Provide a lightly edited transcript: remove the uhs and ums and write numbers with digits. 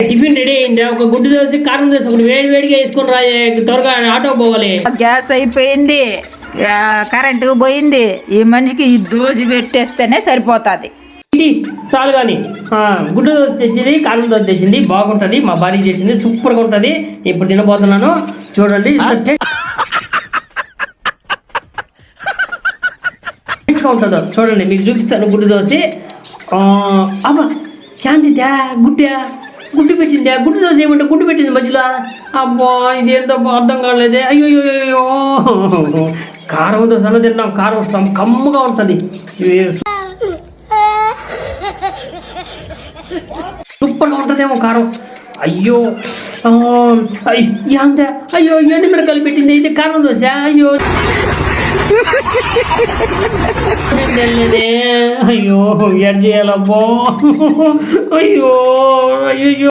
Tiffin ready అయింది. ఒక గుడ్డు దోశ కారం దోశ ఒకటి వేడి వేడిగా వేసుకొని రా, త్వరగా ఆటో పోవాలి. గ్యాస్ అయిపోయింది, కరెంటు పోయింది. ఈ మనిషికి ఈ దోశ పెట్టేస్తేనే సరిపోతుంది. చాలు కానీ గుడ్డు దోశ తెచ్చింది, కారం దోశ తెచ్చింది, బాగుంటుంది. మా భార్య చేసింది, సూపర్గా ఉంటుంది. ఇప్పుడు తినబోతున్నాను, చూడండి. ఉంటుందో చూడండి, మీకు చూపిస్తాను. గుడ్డు దోశ అబ్బా శాంతిదా గుడ్డు పెట్టిందా? గుడ్డు దోశ ఏమంటే గుడ్డు పెట్టింది మధ్యలో. అబ్బా ఇదేంతో అర్థం కాలేదే. అయ్యో కారం దోశ అన్న తిన్నాం. కారం కమ్మగా ఉంటుంది, సూపర్గా ఉంటుందేమో కారం. అయ్యో అంతే. అయ్యో ఎండు మిరకాయలు పెట్టింది, ఇది కారం దోశ. అయ్యో అయ్యో ఎడ్ చేయాలబ్బో. అయ్యో